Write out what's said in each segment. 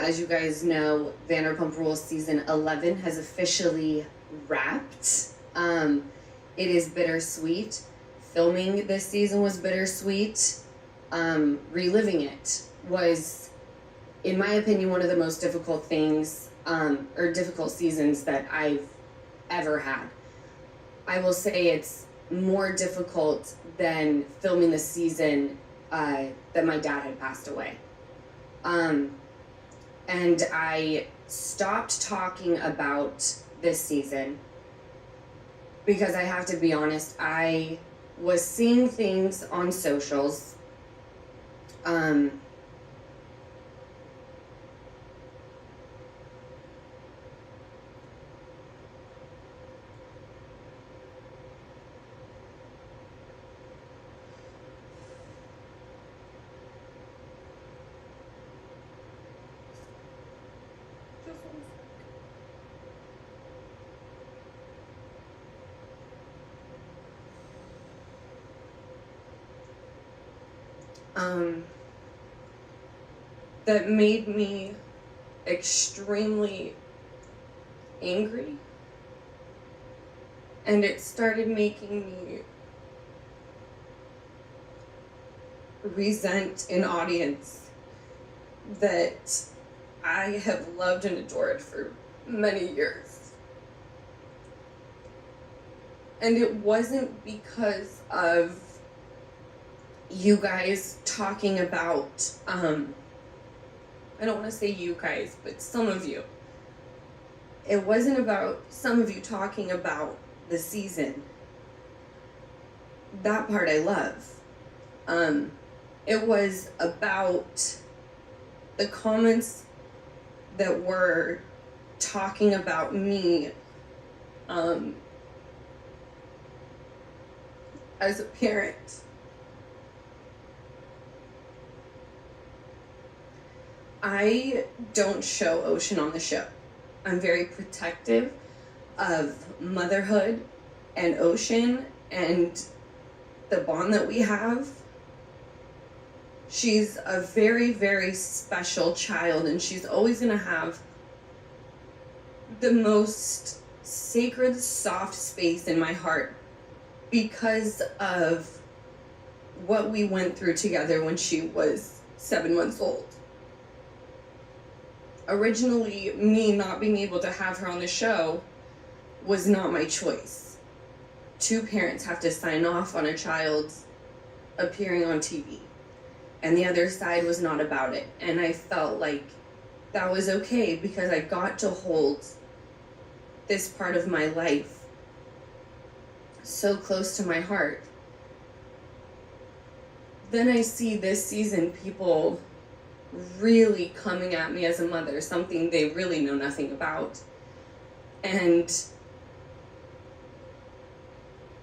As you guys know, Vanderpump Rules season 11 has officially wrapped. It is bittersweet. Filming this season was bittersweet. Reliving it was, in my opinion, one of the most difficult things, or difficult seasons that I've ever had. I will say it's more difficult than filming the season that my dad had passed away. And I stopped talking about this season because I have to be honest, I was seeing things on socials. That made me extremely angry, and it started making me resent an audience that I have loved and adored for many years. And it wasn't because of you guys talking about, I don't want to say you guys, but some of you. It wasn't about some of you talking about the season. That part I love. It was about the comments that were talking about me as a parent. I don't show Ocean on the show. I'm very protective of motherhood and Ocean and the bond that we have. She's a very, very special child, and she's always going to have the most sacred, soft space in my heart because of what we went through together when she was 7 months old. Originally, me not being able to have her on the show was not my choice. 2 parents have to sign off on a child appearing on TV, and the other side was not about it. And I felt like that was okay because I got to hold this part of my life so close to my heart. Then I see this season people really coming at me as a mother, something they really know nothing about. And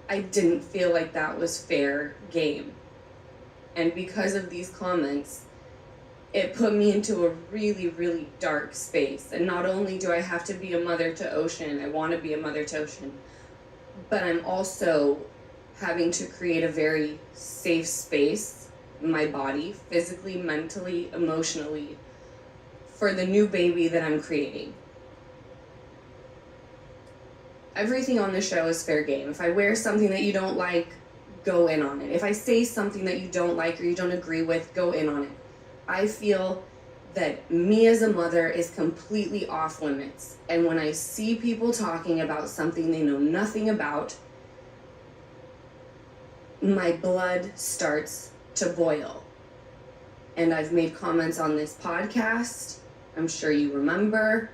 I didn't feel like that was fair game. And because of these comments, it put me into a really, really dark space. And not only do I have to be a mother to Ocean, I want to be a mother to Ocean, but I'm also having to create a very safe space, my body, physically, mentally, emotionally, for the new baby that I'm creating. Everything on the show is fair game. If I wear something that you don't like, go in on it. If I say something that you don't like or you don't agree with, go in on it. I feel that me as a mother is completely off limits. And when I see people talking about something they know nothing about, my blood starts to boil. And I've made comments on this podcast, I'm sure you remember,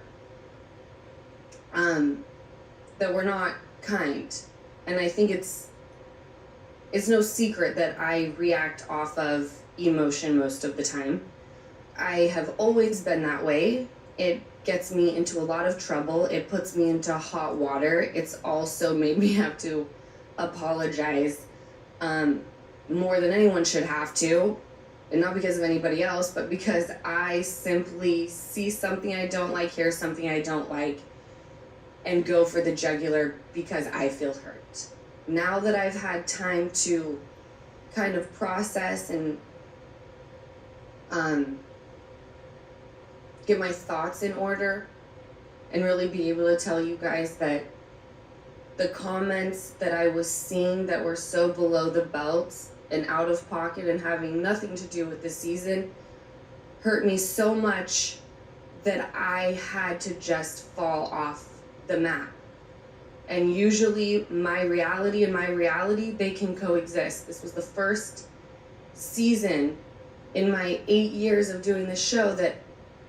that were not kind. And I think it's no secret that I react off of emotion most of the time. I have always been that way. It gets me into a lot of trouble. It puts me into hot water. It's also made me have to apologize more than anyone should have to. And not because of anybody else, but because I simply see something I don't like, hear something I don't like, and go for the jugular because I feel hurt. Now that I've had time to kind of process and get my thoughts in order and really be able to tell you guys that the comments that I was seeing that were so below the belt and out of pocket and having nothing to do with the season hurt me so much that I had to just fall off the map. And usually my reality and my reality, they can coexist. This was the first season in my 8 years of doing this show that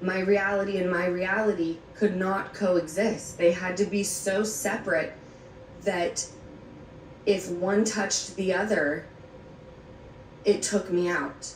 my reality and my reality could not coexist. They had to be so separate that if one touched the other, it took me out.